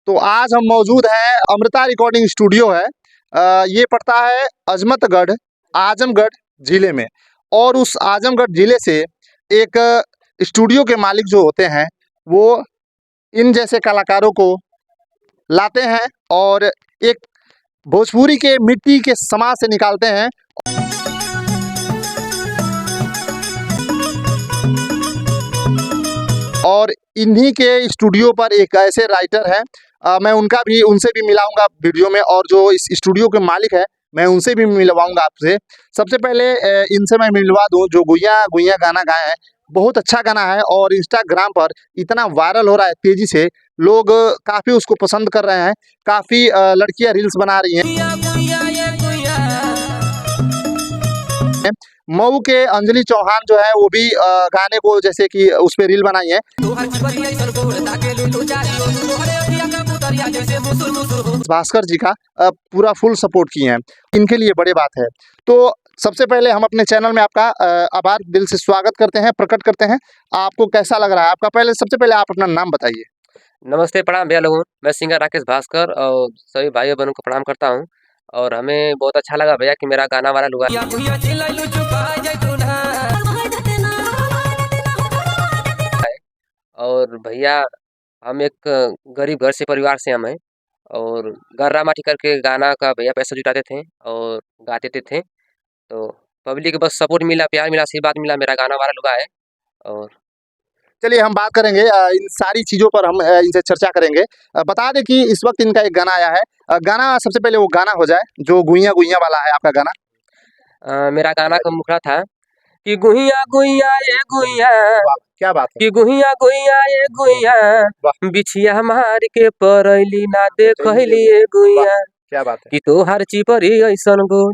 तो आज हम मौजूद हैं अमृता रिकॉर्डिंग स्टूडियो है। ये पड़ता है अजमतगढ़ आजमगढ़ जिले में। और उस आजमगढ़ जिले से एक स्टूडियो के मालिक जो होते हैं वो इन जैसे कलाकारों को लाते हैं और एक भोजपुरी के मिट्टी के समाज से निकालते हैं। और इन्हीं के स्टूडियो पर एक ऐसे राइटर हैं, मैं उनसे भी मिलाऊंगा वीडियो में, और जो इस स्टूडियो के मालिक है मैं उनसे भी मिलवाऊंगा आपसे। सबसे पहले इनसे मैं मिलवा दूं, जो गुइया गुइया गाना गाए हैं, बहुत अच्छा गाना है और इंस्टाग्राम पर इतना वायरल हो रहा है तेजी से। लोग काफ़ी उसको पसंद कर रहे हैं, काफ़ी लड़कियां रील्स बना रही हैं। मऊ के अंजलि चौहान जो है वो भी गाने को जैसे कि उस पर रील बनाई है। भास्कर जी का पूरा फुल सपोर्ट किए हैं, इनके लिए बड़ी बात है। तो सबसे पहले हम अपने चैनल में आपका आभार दिल से स्वागत करते हैं, प्रकट करते हैं। आपको कैसा लग रहा है? आपका सबसे पहले आप अपना नाम बताइए। नमस्ते, प्रणाम भैया लोगों। मैं सिंगर राकेश भास्कर और सभी भाइयों बहनों को प्रणाम करता हूं। और हमें बहुत अच्छा लगा भैया कि मेरा गाना वायरल हुआ। और भैया हम एक गरीब घर से परिवार से हम हैं और गर्रा माटी करके गाना का भैया पैसा जुटाते थे और गाते थे। तो पब्लिक बस सपोर्ट मिला, प्यार मिला, आशीर्वाद मिला, मेरा गाना वायरल हुआ है। और चलिए हम बात करेंगे इन सारी चीज़ों पर, हम इनसे चर्चा करेंगे। बता दें कि इस वक्त इनका एक गाना आया है। गाना सबसे पहले वो गाना हो जाए जो गुइया गुइया वाला है आपका गाना। मेरा गाना का मुखड़ा था कि गुइया गुइया ये गुइया, क्या बात है, कि गुइया गुइया ये गुइया, बिछिया मार के परैली ना देखली ये गुइया, क्या बात है, कि तोहार चिपरी ऐसन गोर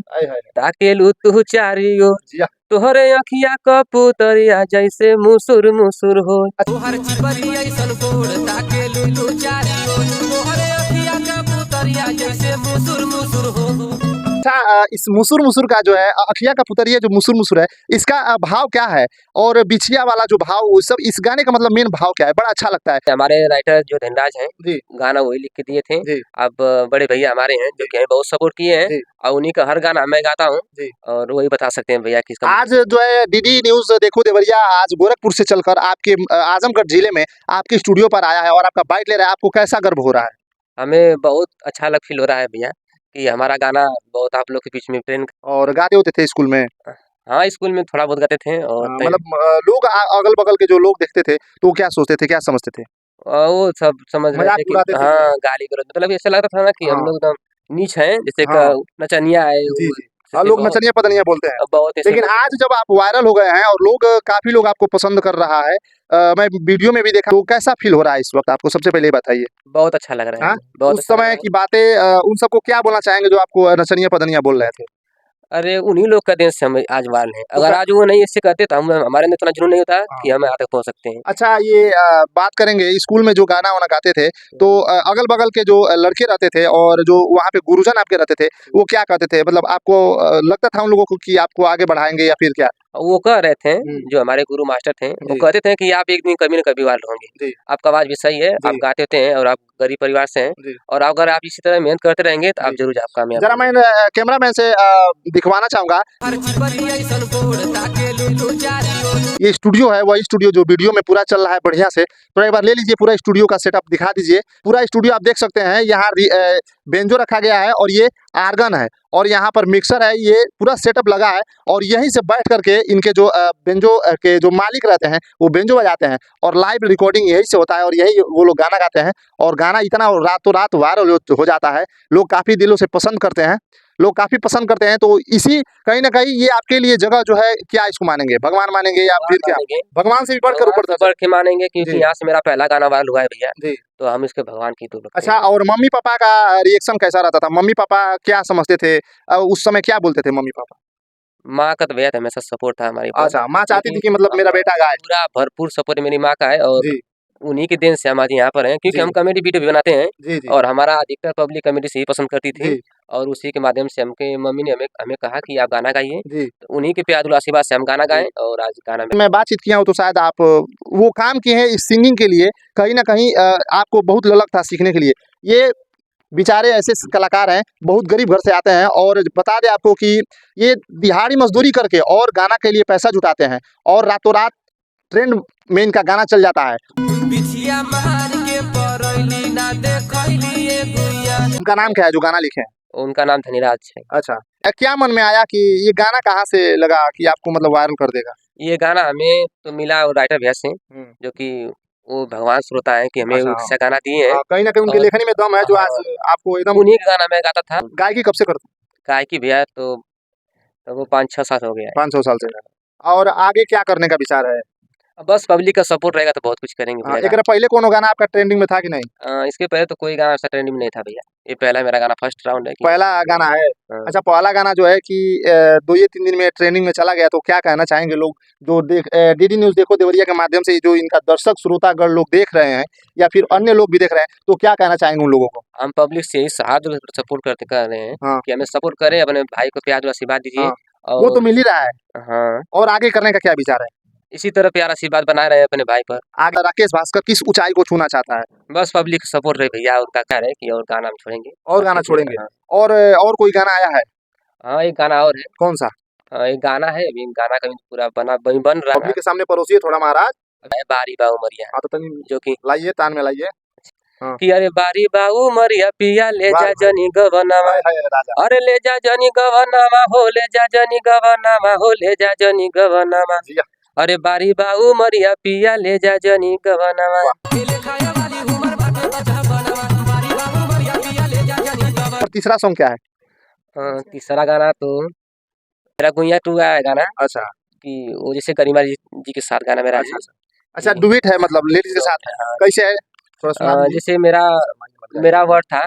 ताकेलू तू चारी ओर, तोहरे अखिया कपूतरिया जैसे मुसुर मुसुर हो। तोहर चिपरी ऐसन गोर ताकेलू तू चारी ओर, तोहरे अखिया कपूतरिया जैसे मुसुर मुसुर हो। अच्छा, इस मुसुर मुसुर का जो है अखिया का पुतरिया जो मुसुर मुसुर है, इसका भाव क्या है? और बिछिया वाला जो भाव, वो सब इस गाने का मतलब मेन भाव क्या है? बड़ा अच्छा लगता है। हमारे राइटर जो धनराज हैं जी, गाना वही लिख के दिए थे। जी, अब बड़े भैया हमारे हैं जो कि हमें बहुत सपोर्ट किए हैं जी, और उन्हीं का हर गाना मैं गाता हूँ जी। और वही बता सकते हैं भैया किसका। आज जो है डीडी न्यूज देखो देवरिया आज गोरखपुर से चलकर आपके आजमगढ़ जिले में आपके स्टूडियो पर आया है और आपका बाइट ले रहा है। आपको कैसा गर्व हो रहा है? हमें बहुत अच्छा फील हो रहा है भैया कि हमारा गाना बहुत आप लोग के बीच में ट्रेंड। और गाते होते थे स्कूल में? हाँ, स्कूल में थोड़ा बहुत गाते थे और मतलब लोग अगल बगल के जो लोग देखते थे तो वो क्या सोचते थे, क्या समझते थे? वो सब समझ रहे मजाक थे कि उड़ाते थे? हाँ गाली गलौज, मतलब ऐसा लगता था ना कि हम हाँ, लोग एकदम नीच हैं, जैसे हाँ, नचनिया है जी, वो, जी। जैसे लोग नचनिया पतनिया बोलते हैं। बहुत ऐसे लेकिन बोलते आज जब आप वायरल हो गए हैं और काफ़ी लोग आपको पसंद कर रहा है, मैं वीडियो में भी देखा, तो कैसा फ़ील हो रहा है इस वक़्त आपको? सबसे पहले ये बताइए। बहुत अच्छा लग रहा है हाँ? हमें, बहुत उस अच्छा लग रहा समय है। की बातें उन सबको क्या बोलना चाहेंगे जो आपको नचनिया पतनिया बोल रहे थे? अरे उन्हीं लोग का देन से हम आज वाल हैं। तो अगर क आज वो नहीं ऐसे करते तो हम हमारे अंदर इतना जुनून नहीं होता हाँ। कि हम यहाँ तक पहुँच सकते हैं। अच्छा, ये बात करेंगे स्कूल में जो गाना-वाना गाते थे, तो अगल-बगल के जो लड़के रहते थे और जो वहाँ पे गुरुजन आपके रहते थे, वो क्या कहते थे? मतलब आपको लगता था उन लोगों को कि आपको आगे बढ़ाएँगे या फिर क्या? वो कह रहे थे, हुँ। जो हमारे गुरु मास्टर थे, वो जी, कहते थे कि आप एक दिन कभी न कभी वायरल होंगे। जी, आपका आवाज़ भी सही है, आप जी, गाते थे और आप गरीब परिवार से हैं जी, और अगर आप इसी तरह मेहनत करते रहेंगे तो आप जी। ज़रूर आप कामयाब ज़रा होंगे। मैं कैमरामैन से दिखवाना चाहूँगा। ये स्टूडियो है, वही स्टूडियो जो वीडियो में पूरा चल रहा है बढ़िया से। तो एक बार ले लीजिए, पूरा स्टूडियो का सेटअप दिखा दीजिए। पूरा स्टूडियो आप देख सकते हैं, यहाँ बेंजो रखा गया है और ये आर्गन है और यहाँ पर मिक्सर है, ये पूरा सेटअप लगा है। और यहीं से बैठ करके इनके जो बेंजो के जो मालिक रहते हैं, वो बेंजो बजाते हैं और लाइव रिकॉर्डिंग यहीं से होता है और यही वो लोग गाना गाते हैं और गाना इतना रातों रात वायरल हो जाता है। लोग काफ़ी दिलों से पसंद करते हैं, लोग काफ़ी पसंद करते हैं। तो इसी कहीं न कहीं ये आपके लिए जगह जो है, क्या इसको मानेंगे? भगवान मानेंगे या भगवान फिर क्या? मानेंगे, भगवान से भी बढ़कर भगवान ऊपर से दर्जा। बढ़ के मानेंगे क्योंकि जी, यहाँ से मेरा पहला गाना वायरल हुआ है भैया, जी। तो हम इसके भगवान की दूर रखते अच्छा, हैं। और मम्मी-पापा का रिएक्शन कैसा रहता था? मम्मी-पापा क्या समझते थे? उस समय क्या बोलते थे मम्मी-पापा? माँ का तो भैया हमेशा सपोर्ट था हमारे ऊपर अच्छा, माँ चाहती क्योंकि थी कि मतलब मेरा बेटा गाए। पूरा भरपूर सपोर्ट मेरी माँ का है और जी, उन्हीं के देन से हम आज यहाँ पर हैं क्योंकि जी, हम कॉमेडी वीडियो भी बनाते हैं जी, जी, और हमारा अधिकतर पब्लिक कॉमेडी से ही पसंद करती थी। जी। और उसी के माध्यम से हमके मम्मी ने हमें हमें कहा कि आप गाना गाइए, जी। तो उन्हीं के प्यार दुलार आशीर्वाद से हम गाना गाएँ और आज गाना में मैं बातचीत किया हूँ तो शायद आप वो काम किए हैं इस सिंगिंग के लिए, कहीं न कहीं आपको बहुत ललक था सीखने के लिए। ये बेचारे ऐसे कलाकार हैं, बहुत गरीब घर से आते हैं और बता दें आपको कि ये दिहाड़ी मज़दूरी करके और गाना के लिए पैसा जुटाते हैं और रातों-रात ट्रेंड में इनका गाना चल जाता है। बिछिया मार के परैली ना देखैली ए गुइया। उनका नाम क्या है जो गाना लिखे हैं? उनका नाम धनीराज है। अच्छा। क्या मन में आया कि ये गाना कहाँ से लगा कि आपको मतलब वायरल कर देगा? ये गाना हमें तो मिला और राइटर भैया से, जो कि वो भगवान श्रोता हैं कि हमें अच्छा, अच्छा गाना दिए हैं। कहीं न कहीं उनकी और लेखनी में दम है जो आज आपको एकदम उन्हीं का गाना मैं गाता था। गायकी कब से करते हैं? गायकी भैया तो वो 5-6 साल हो गया है। 500 साल से। और आगे क्या करने का विचार है? बस पब्लिक का सपोर्ट रहेगा तो बहुत कुछ करेंगे भैया। एकरा पहले कोनो गाना आपका ट्रेंडिंग में था कि नहीं? इसके पहले तो कोई गाना ऐसा ट्रेंडिंग में नहीं था भैया। ये पहला मेरा गाना फर्स्ट राउंड है कि पहला गाना है। हाँ। अच्छा, पहला गाना जो है कि 2 या 3 दिन में ट्रेंडिंग में चला गया, तो क्या कहना चाहेंगे लोग जो डीडी न्यूज़ देखो देवरिया के माध्यम से जो इनका दर्शक श्रोतागण लोग देख रहे हैं या फिर अन्य लोग भी देख रहे हैं, तो क्या कहना चाहेंगे उन लोगों को? हम पब्लिक से इस हाथ जोड़ कर सपोर्ट कर रहे हैं हाँ। कि हमें सपोर्ट करें, अपने भाई को प्यार और आशीर्वाद दीजिए। हाँ, वो तो और मिल ही रहा है हाँ, और आगे करने का क्या विचार है? इसी तरह प्यार आशीर्वाद बनाए रहे अपने भाई पर। आगे राकेश भास्कर किस ऊँचाई को छूना चाहता है? बस पब्लिक सपोर्ट रहे भैया, उनका क्या है कि और गाना हम छोड़ेंगे। और गाना छोड़ेंगे? हाँ। और कोई गाना आया है? हाँ, एक गाना और है। कौन-सा? एक गाना है, अभी गाना कभी पूरा बन रहा पब्लिक के सामने परोसिए थोड़ा महाराज। है। बारी बा उमरिया, हाँ, तो तनी जो कि लाइए, तान में लाइए। हाँ। कि अरे बारी बा उमरिया पिया ले वाह जा भाई। जनी गवनवा, हाय, हाय राजा। अरे ले जा जनी गवनवा हो, ले जा जनी गवनवा हो, ले जा जनी गवनवा। जिया। अरे बारी बा उमरिया पिया ले जा जनी गवनवा। और तीसरा सॉन्ग क्या है? तीसरा गाना तो मेरा गुइया टू है गाना, अच्छा। कि वो जैसे गरिमा जी के साथ गाना मेरा है। अच्छा, डुएट है मतलब लेडीज के साथ है। हाँ। कैसे है? थोड़ा सुना दीजिए। जैसे मेरा वर्ड था,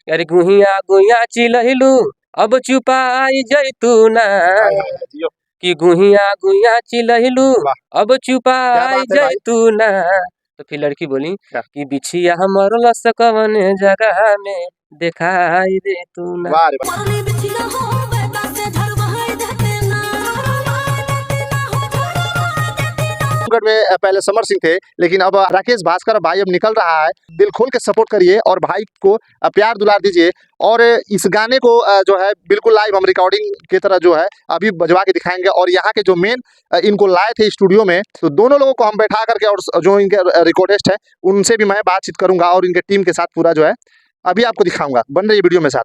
अरे गुहिया गुहिया चिलहिलू अब चुपाई जैतूना, हाय, हाय, जियो। कि गुहिया गुहिया चिलहिलू वाह। अब चुपाई क्या बात है भाई। जैतूना। तो फिर लड़की बोली क्या? कि बिछिया हमर लसकवन जगह में दिखाई दे तू ना। वाह रे वाह। छत्तीसगढ़ में पहले समर सिंह थे, लेकिन अब राकेश भास्कर भाई अब निकल रहा है। दिल खोल के सपोर्ट करिए और भाई को प्यार दुलार दीजिए और इस गाने को जो है बिल्कुल लाइव हम रिकॉर्डिंग की तरह जो है अभी बजवा के दिखाएंगे और यहाँ के जो मेन इनको लाए थे स्टूडियो में, तो दोनों लोगों को हम बैठा करके और जो इनके रिकॉर्डिस्ट है उनसे भी मैं बातचीत करूंगा और इनके टीम के साथ पूरा जो है अभी आपको दिखाऊंगा। बन रही वीडियो में साथ।